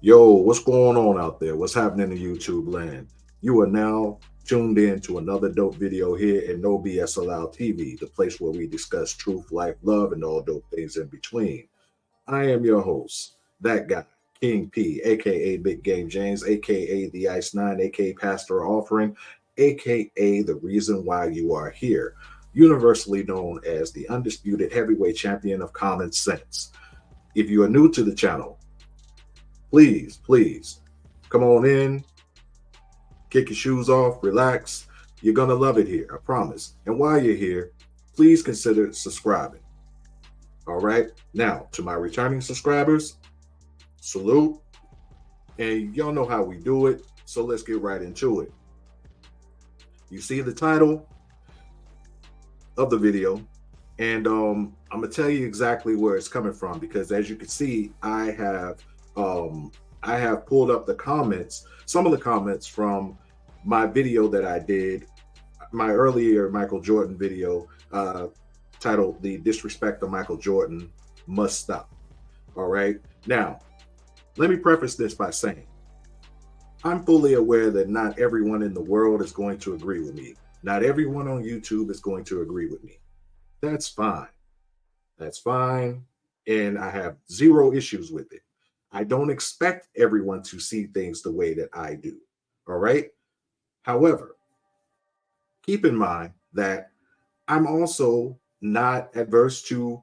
Yo, what's going on out there? What's happening in YouTube land? You are now tuned in to another dope video here at No BS Allowed TV, the place where we discuss truth, life, love, and all dope things in between. I am your host, that guy, King P, aka Big Game James, aka the Ice Nine, aka Pastor Offering, aka the reason why you are here, universally known as the undisputed heavyweight champion of common sense. If you are new to the channel, please come on in, kick your shoes off, relax. You're going to love it here, I promise. And while you're here, please consider subscribing. All right. Now, to my returning subscribers, salute. And y'all know how we do it. So let's get right into it. You see the title of the video, and I'm gonna tell you exactly where it's coming from, because as you can see, I have pulled up the comments, some of the comments from my video that I did, my earlier Michael Jordan video, titled "The Disrespect of Michael Jordan Must Stop." All right. Now, let me preface this by saying I'm fully aware that not everyone in the world is going to agree with me. Not everyone on YouTube is going to agree with me. That's fine. That's fine. And I have zero issues with it. I don't expect everyone to see things the way that I do. All right. However, keep in mind that I'm also not adverse to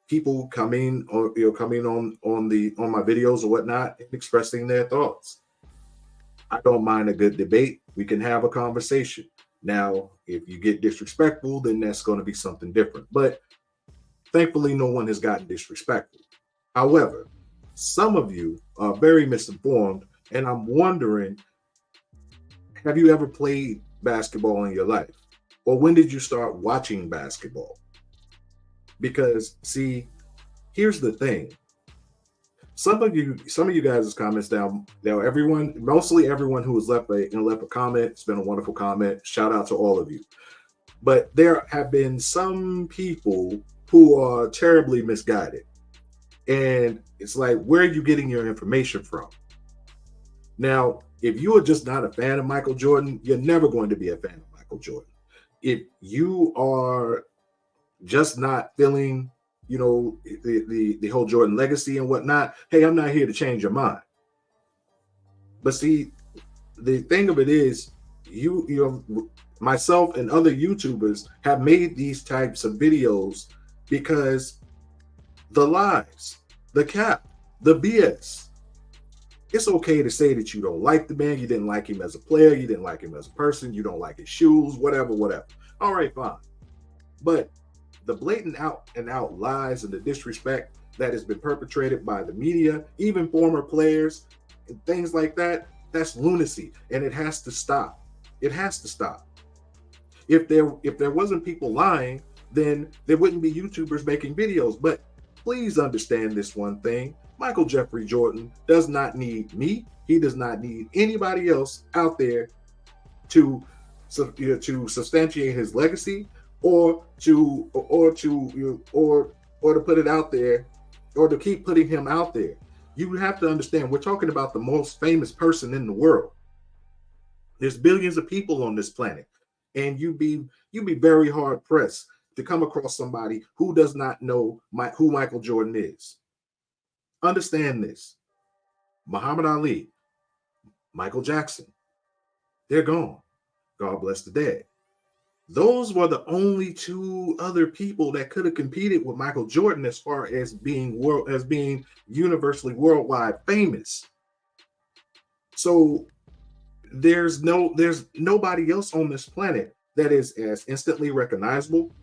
people coming or coming on my videos or whatnot and expressing their thoughts. I don't mind a good debate. We can have a conversation. Now, if you get disrespectful, then that's going to be something different. But thankfully, no one has gotten disrespectful. However, some of you are very misinformed, and I'm wondering, have you ever played basketball in your life? Or when did you start watching basketball? Because, see, here's the thing. Some of you guys' comments down there, everyone, mostly everyone who has left a comment, it's been a wonderful comment. Shout out to all of you. But there have been some people who are terribly misguided. And it's like, where are you getting your information from? Now, if you are just not a fan of Michael Jordan, you're never going to be a fan of Michael Jordan. If you are just not feeling, the whole Jordan legacy and whatnot, hey, I'm not here to change your mind. But see, the thing of it is, myself and other YouTubers have made these types of videos because the lies, the cap, the BS. It's okay to say that you don't like the man, you didn't like him as a player, you didn't like him as a person, you don't like his shoes, whatever. All right, fine. But the blatant out and out lies and the disrespect that has been perpetrated by the media, even former players and things like that, that's lunacy, and it has to stop. It has to stop. If there wasn't people lying, then there wouldn't be YouTubers making videos. But please understand this one thing. Michael Jeffrey Jordan does not need me. He does not need anybody else out there to substantiate his legacy, or to put it out there, or to keep putting him out there. You have to understand, we're talking about the most famous person in the world. There's billions of people on this planet, and you'd be very hard pressed to come across somebody who does not know who Michael Jordan is. Understand this. Muhammad Ali, Michael Jackson, they're gone. God bless the dead. Those were the only two other people that could have competed with Michael Jordan as far as being universally worldwide famous. So there's nobody else on this planet that is as instantly recognizable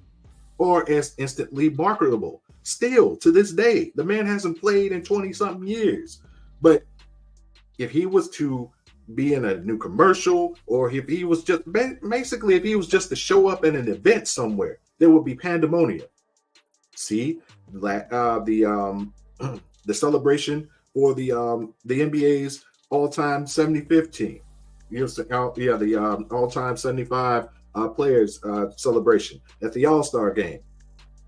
or as instantly marketable. Still to this day, the man hasn't played in 20-something years. But if he was to be in a new commercial, or if he was just basically, if he was just to show up at an event somewhere, there would be pandemonium. See, the celebration for the NBA's all-time 75th team. The all-time 75 players celebration at the All-Star game.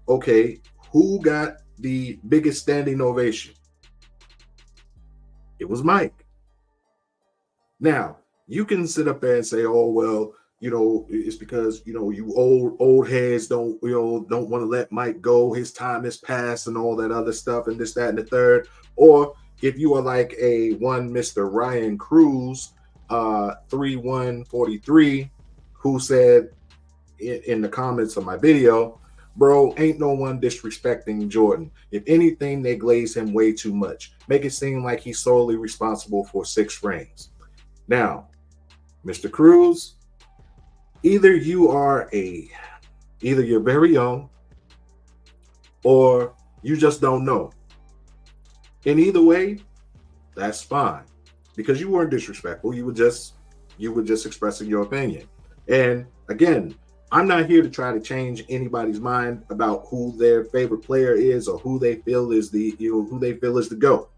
Okay, who got the biggest standing ovation? It was Mike. Now, you can sit up there and say, oh, well, it's because, you old heads don't want to let Mike go. His time has passed and all that other stuff and this, that, and the third. Or if you are like a one Mr. Ryan Cruz, 3143, who said in the comments of my video, bro, ain't no one disrespecting Jordan. If anything, they glaze him way too much. Make it seem like he's solely responsible for 6 rings. Now, Mr. Cruz, either you're very young or you just don't know. In either way, that's fine, because you weren't disrespectful. You were just expressing your opinion. And again, I'm not here to try to change anybody's mind about who their favorite player is or who they feel is the GOAT.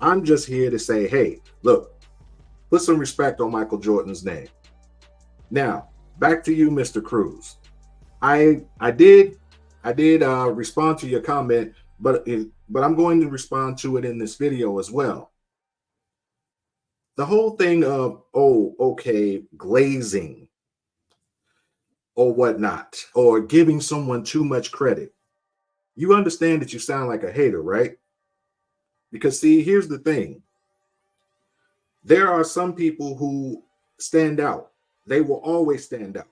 I'm just here to say, hey, look, put some respect on Michael Jordan's name. Now, back to you, Mr. Cruz. I did respond to your comment, but I'm going to respond to it in this video as well. The whole thing of, glazing or whatnot, or giving someone too much credit. You understand that you sound like a hater, right? Because see, here's the thing. There are some people who stand out. They will always stand out.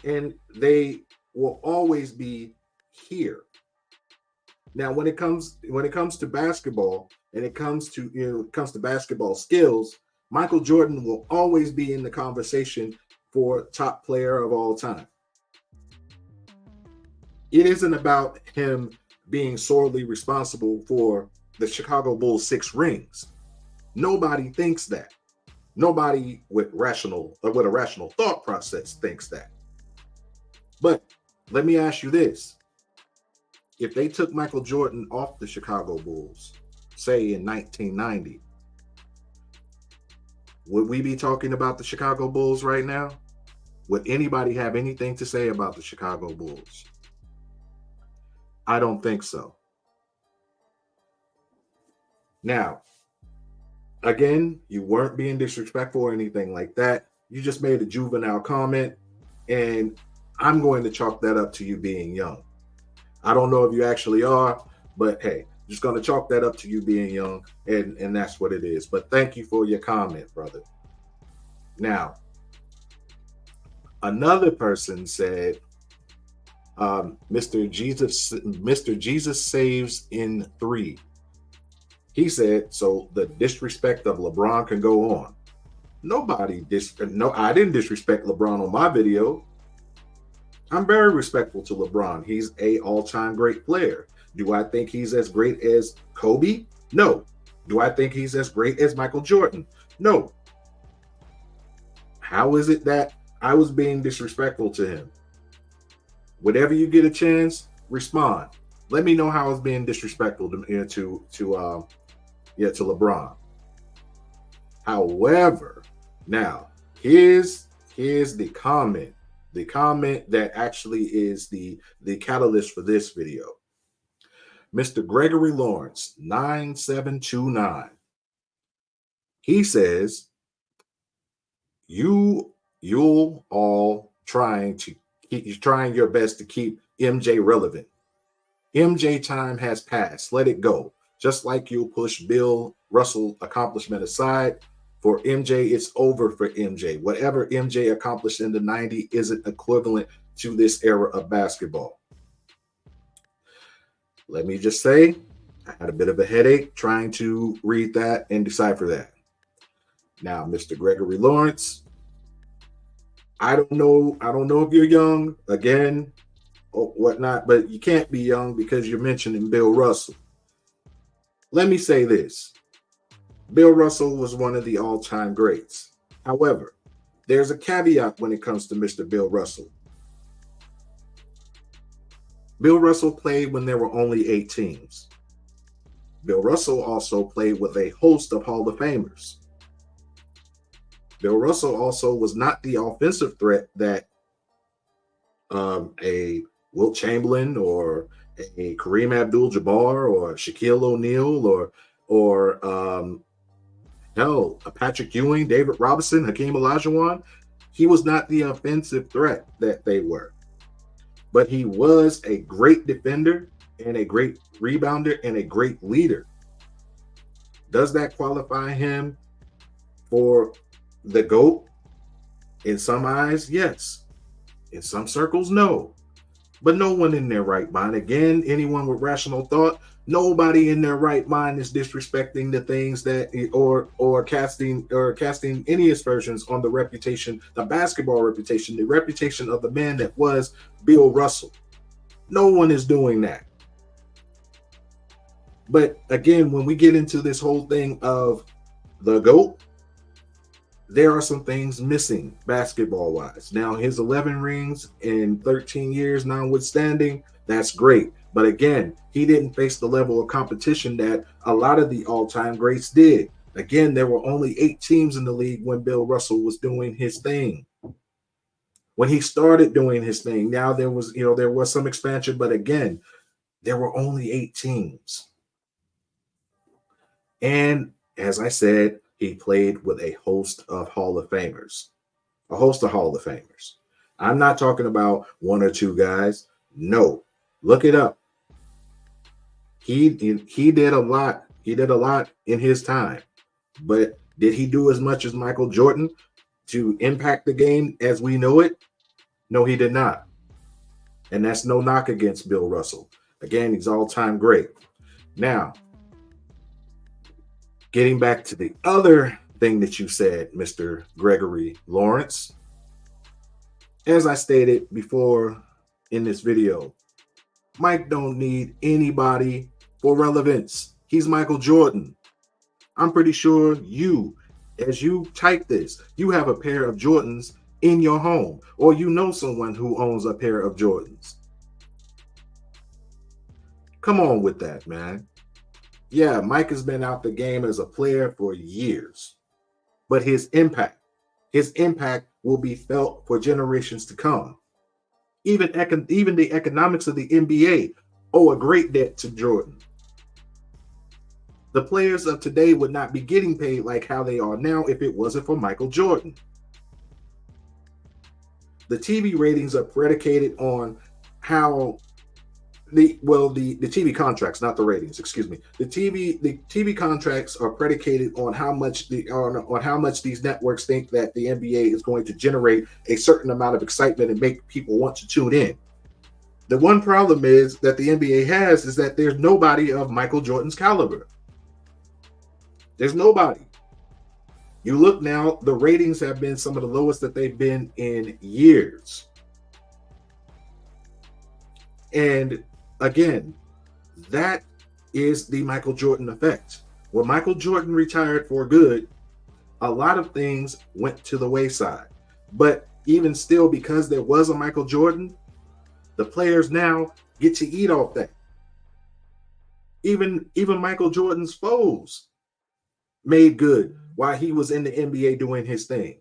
And they will always be here. Now, when it comes to basketball, and it comes to basketball skills, Michael Jordan will always be in the conversation for top player of all time. It isn't about him being solely responsible for the Chicago Bulls 6 rings. Nobody thinks that. Nobody with a rational thought process thinks that. But let me ask you this. If they took Michael Jordan off the Chicago Bulls, say in 1990, would we be talking about the Chicago Bulls right now? Would anybody have anything to say about the Chicago Bulls? I don't think so. Now, again, you weren't being disrespectful or anything like that. You just made a juvenile comment, and I'm going to chalk that up to you being young. I don't know if you actually are, but hey, just going to chalk that up to you being young, and that's what it is. But thank you for your comment, brother. Now, another person said, Mr. Jesus saves in 3. He said, so the disrespect of LeBron can go on. I didn't disrespect LeBron on my video. I'm very respectful to LeBron. He's an all-time great player. Do I think he's as great as Kobe? No. Do I think he's as great as Michael Jordan? No. How is it that I was being disrespectful to him? Whenever you get a chance, respond. Let me know how I was being disrespectful to LeBron. However, now here's the comment. The comment that actually is the catalyst for this video. Mr. Gregory Lawrence, 9729. He says, you're all trying your best to keep MJ relevant. MJ time has passed. Let it go. Just like you'll push Bill Russell accomplishment aside, for MJ, it's over for MJ. Whatever MJ accomplished in the 90s isn't equivalent to this era of basketball. Let me just say, I had a bit of a headache trying to read that and decipher that. Now, Mr. Gregory Lawrence, I don't know if you're young, again, or whatnot, but you can't be young because you're mentioning Bill Russell. Let me say this. Bill Russell was one of the all-time greats. However, there's a caveat when it comes to Mr. Bill Russell. Bill Russell played when there were only 8 teams. Bill Russell also played with a host of Hall of Famers. Bill Russell also was not the offensive threat that a Wilt Chamberlain or a Kareem Abdul-Jabbar or Shaquille O'Neal or or hell, a Patrick Ewing, David Robinson, Hakeem Olajuwon. He was not the offensive threat that they were, but he was a great defender and a great rebounder and a great leader. Does that qualify him for the GOAT? In some eyes, yes. In some circles, no. But no one in their right mind, again, anyone with rational thought, nobody in their right mind is disrespecting the things that or casting any aspersions on the reputation, the basketball reputation, the reputation of the man that was Bill Russell. No one is doing that. But again, when we get into this whole thing of the GOAT, there are some things missing basketball-wise. Now, his 11 rings in 13 years notwithstanding, that's great. But again, he didn't face the level of competition that a lot of the all-time greats did. Again, there were only 8 teams in the league when Bill Russell was doing his thing. When he started doing his thing, now there was some expansion, but again, there were only 8 teams. And as I said, he played with a host of Hall of Famers. A host of Hall of Famers. I'm not talking about 1 or 2 guys. No. Look it up. He did a lot. He did a lot in his time. But did he do as much as Michael Jordan to impact the game as we know it? No, he did not. And that's no knock against Bill Russell. Again, he's all-time great. Now, getting back to the other thing that you said, Mr. Gregory Lawrence, as I stated before in this video, Mike don't need anybody for relevance. He's Michael Jordan. I'm pretty sure you, as you type this, you have a pair of Jordans in your home, or you know someone who owns a pair of Jordans. Come on with that, man. Yeah, Mike has been out the game as a player for years, but his impact will be felt for generations to come. Even the economics of the NBA owe a great debt to Jordan. The players of today would not be getting paid like how they are now if it wasn't for Michael Jordan. The TV ratings are predicated on how the TV contracts, not the ratings, excuse me. The TV contracts are predicated on how much these networks think that the NBA is going to generate a certain amount of excitement and make people want to tune in. The one problem is that the NBA has is that there's nobody of Michael Jordan's caliber. There's nobody. You look now, the ratings have been some of the lowest that they've been in years. And again, that is the Michael Jordan effect. When Michael Jordan retired for good, a lot of things went to the wayside. But even still, because there was a Michael Jordan, the players now get to eat off that. Even Michael Jordan's foes made good while he was in the NBA doing his thing.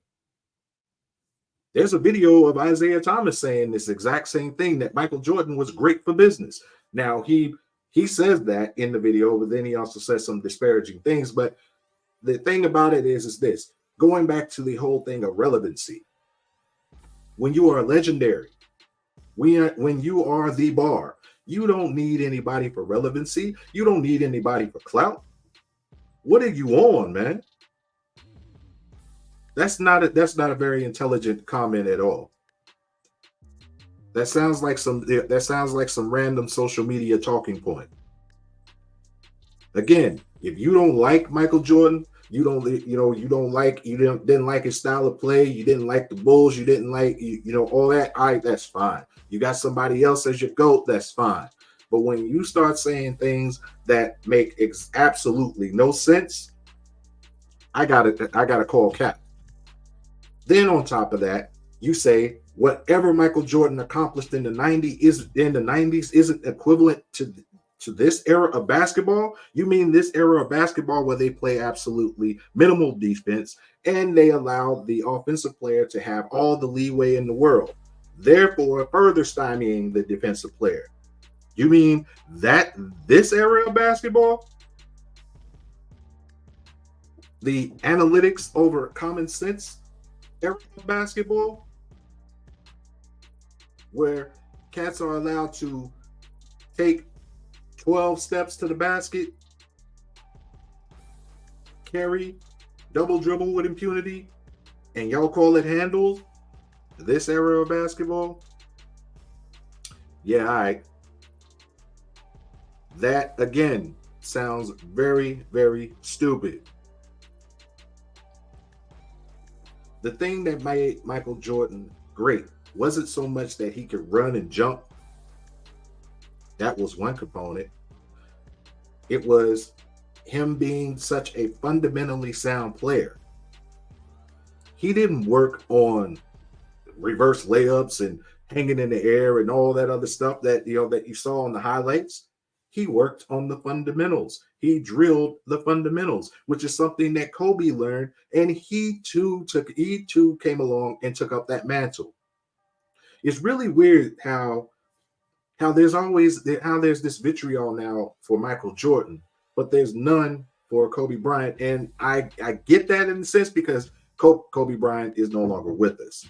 There's a video of Isaiah Thomas saying this exact same thing, that Michael Jordan was great for business. Now, he says that in the video, but then he also says some disparaging things. But the thing about it is this, going back to the whole thing of relevancy. When you are legendary, when you are the bar, you don't need anybody for relevancy. You don't need anybody for clout. What are you on, man? That's not a very intelligent comment at all. That sounds like some random social media talking point. Again, if you don't like Michael Jordan, you didn't like his style of play, you didn't like the Bulls, you didn't like all that, that's fine. You got somebody else as your GOAT, that's fine. But when you start saying things that make absolutely no sense, I gotta call cap. Then on top of that, you say whatever Michael Jordan accomplished in the 90s isn't equivalent to this era of basketball. You mean this era of basketball where they play absolutely minimal defense and they allow the offensive player to have all the leeway in the world, therefore further stymieing the defensive player. You mean that this era of basketball? the analytics over common sense era of basketball, where cats are allowed to take 12 steps to the basket, carry, double dribble with impunity, and y'all call it handles? This era of basketball? Yeah, all right. That, again, sounds very, very stupid. The thing that made Michael Jordan great wasn't so much that he could run and jump. That was one component. It was him being such a fundamentally sound player. He didn't work on reverse layups and hanging in the air and all that other stuff that you saw on the highlights. He worked on the fundamentals. He drilled the fundamentals, which is something that Kobe learned, and he too came along and took up that mantle. It's really weird how there's this vitriol now for Michael Jordan, but there's none for Kobe Bryant, and I get that in a sense because Kobe Bryant is no longer with us.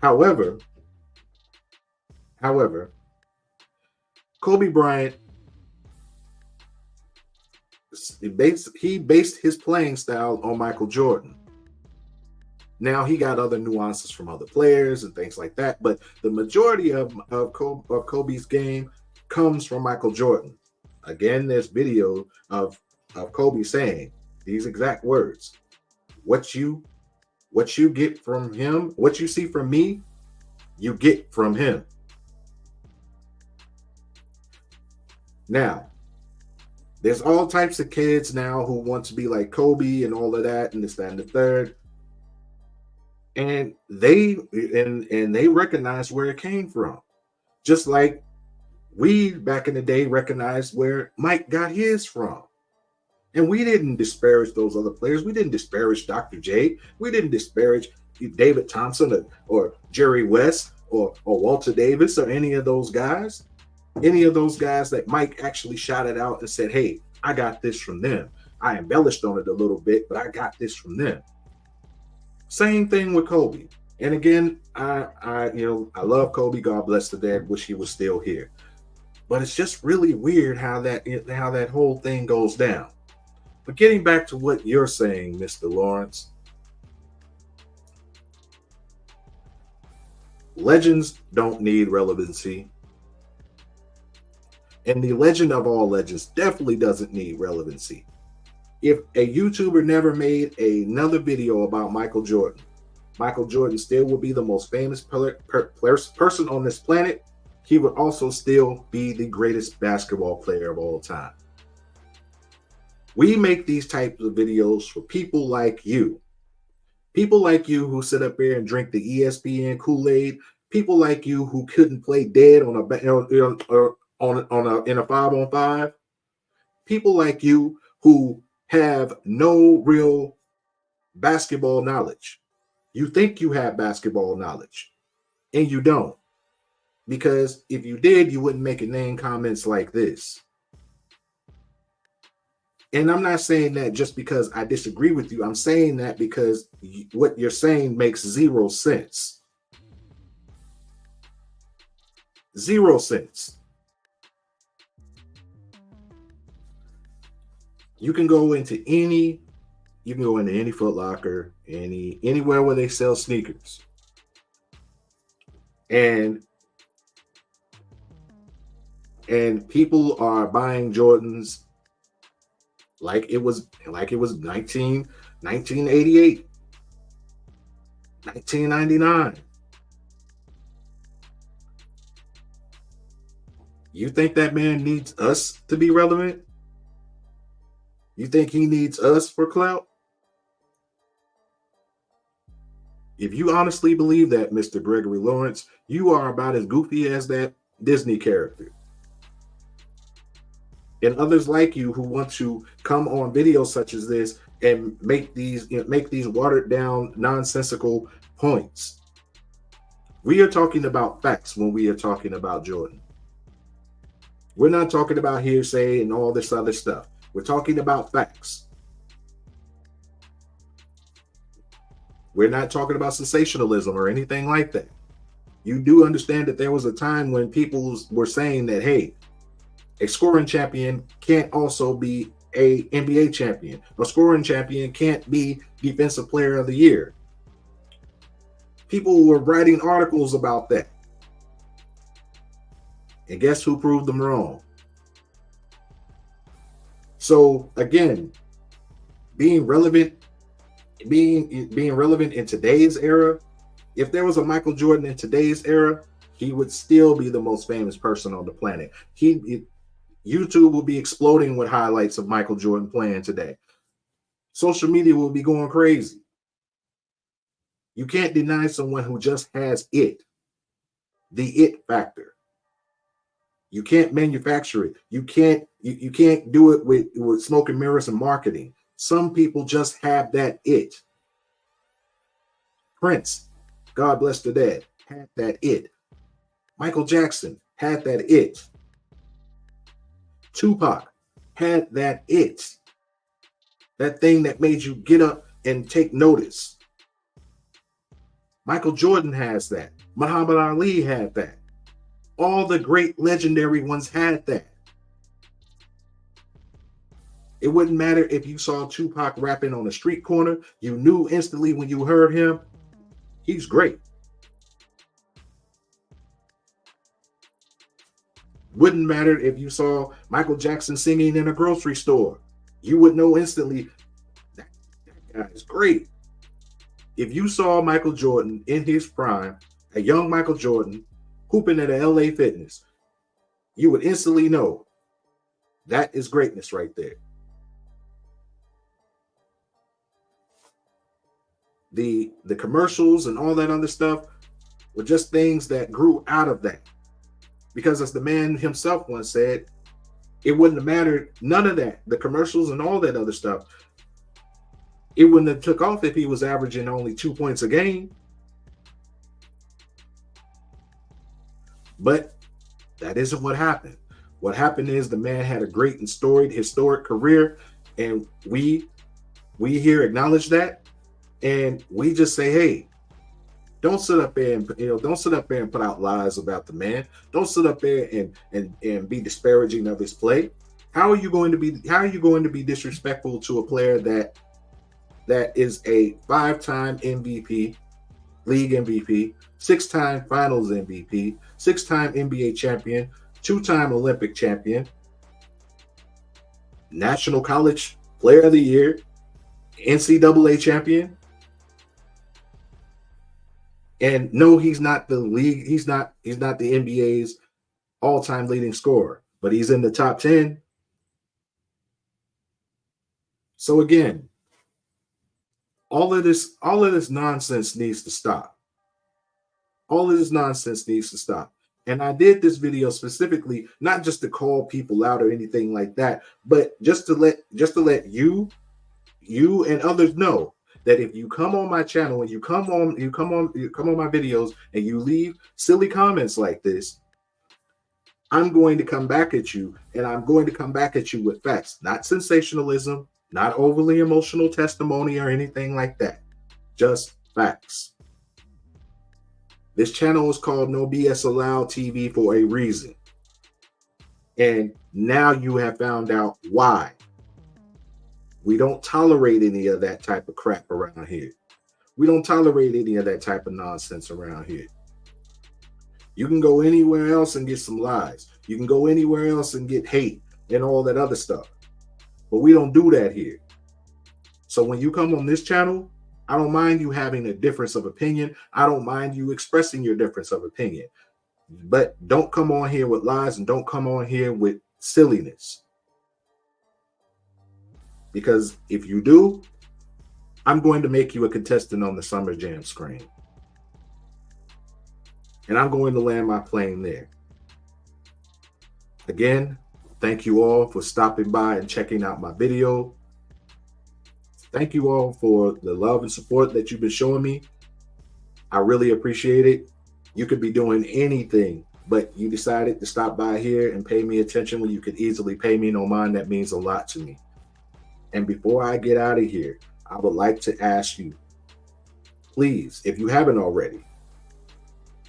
However, Kobe Bryant, he based his playing style on Michael Jordan. Now he got other nuances from other players and things like that, but the majority of Kobe's game comes from Michael Jordan. Again, there's video of Kobe saying these exact words: What you get from him, what you see from me, you get from him. Now, there's all types of kids now who want to be like Kobe and all of that, and this, that, and the third. And they recognize where it came from. Just like we back in the day recognized where Mike got his from. And we didn't disparage those other players. We didn't disparage Dr. J. We didn't disparage David Thompson or Jerry West or Walter Davis or any of those guys. Any of those guys that Mike actually shouted out and said, hey, I got this from them. I embellished on it a little bit, but I got this from them. Same thing with Kobe. And again, I love Kobe. God bless the dead. Wish he was still here. But it's just really weird how that whole thing goes down. But getting back to what you're saying, Mr. Lawrence, legends don't need relevancy. And the legend of all legends definitely doesn't need relevancy. If a YouTuber never made another video about Michael Jordan still would be the most famous person on this planet. He would also still be the greatest basketball player of all time. We make these types of videos for people like you. People like you who sit up here and drink the ESPN Kool-Aid. People like you who couldn't play dead in a 5-on-5. People like you who have no real basketball knowledge. You think you have basketball knowledge, and you don't. Because if you did, you wouldn't make inane comments like this. And I'm not saying that just because I disagree with you. I'm saying that because what you're saying makes zero sense. 0 cents. You can go into any Foot Locker, anywhere where they sell sneakers. And people are buying Jordans like it was 1988, 1999. You think that man needs us to be relevant? You think he needs us for clout? If you honestly believe that, Mr. Gregory Lawrence, you are about as goofy as that Disney character. And others like you who want to come on videos such as this and make these watered down, nonsensical points. We are talking about facts when we are talking about Jordan. We're not talking about hearsay and all this other stuff. We're talking about facts. We're not talking about sensationalism or anything like that. You do understand that there was a time when people were saying that, hey, a scoring champion can't also be a NBA champion. A scoring champion can't be defensive player of the year. People were writing articles about that. And guess who proved them wrong? So again, being relevant in today's era, if there was a Michael Jordan in today's era, he would still be the most famous person on the planet. YouTube will be exploding with highlights of Michael Jordan playing today. Social media will be going crazy. You can't deny someone who just has the it factor. You can't manufacture it. You can't do it with smoke and mirrors and marketing. Some people just have that it. Prince, God bless the dead, had that it. Michael Jackson had that it. Tupac had that it. That thing that made you get up and take notice. Michael Jordan has that. Muhammad Ali had that. All the great legendary ones had that. It wouldn't matter if you saw Tupac rapping on a street corner. You knew instantly when you heard him, he's great. Wouldn't matter if you saw Michael Jackson singing in a grocery store. You would know instantly that guy is great. If you saw Michael Jordan in his prime, a young Michael Jordan hooping at a LA Fitness, you would instantly know that is greatness right there. The commercials and all that other stuff were just things that grew out of that. Because as the man himself once said, it wouldn't have mattered, none of that, the commercials and all that other stuff, it wouldn't have took off if he was averaging only 2 points a game. But that isn't what happened. What happened is the man had a great and storied, historic career, and we here acknowledge that, and we just say, hey, don't sit up there and put out lies about the man. Don't sit up there and be disparaging of his play. How are you going to be disrespectful to a player that is a 5-time MVP, league MVP, 6-time finals MVP, 6-time NBA champion, 2-time Olympic champion, National College Player of the Year, NCAA champion? And no, he's not the league. He's not the NBA's all-time leading scorer, but he's in the top 10. So again, all of this nonsense needs to stop. All of this nonsense needs to stop. And I did this video specifically, not just to call people out or anything like that, but just to let you and others know that if you come on my channel and you come on my videos and you leave silly comments like this, I'm going to come back at you, and I'm going to come back at you with facts, not sensationalism, not overly emotional testimony or anything like that. Just facts. This channel is called No BS Allowed TV for a reason. And now you have found out why. We don't tolerate any of that type of crap around here. We don't tolerate any of that type of nonsense around here. You can go anywhere else and get some lies. You can go anywhere else and get hate and all that other stuff. But we don't do that here. So when you come on this channel, I don't mind you having a difference of opinion. I don't mind you expressing your difference of opinion. But don't come on here with lies, and don't come on here with silliness. Because if you do, I'm going to make you a contestant on the Summer Jam screen. And I'm going to land my plane there. Again, thank you all for stopping by and checking out my video. Thank you all for the love and support that you've been showing me. I really appreciate it. You could be doing anything, but you decided to stop by here and pay me attention when you could easily pay me no mind. That means a lot to me. And before I get out of here, I would like to ask you, Please, if you haven't already,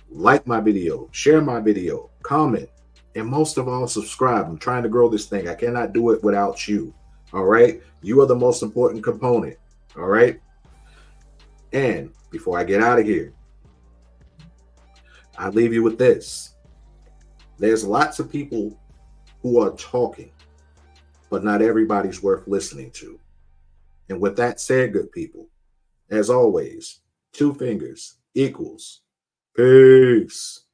like my video, share my video, comment, and most of all, subscribe. I'm trying to grow this thing. I cannot do it without you. All right. You are the most important component. All right. And before I get out of here, I leave you with this. There's lots of people who are talking, but not everybody's worth listening to. And with that said, good people, as always, two fingers equals peace.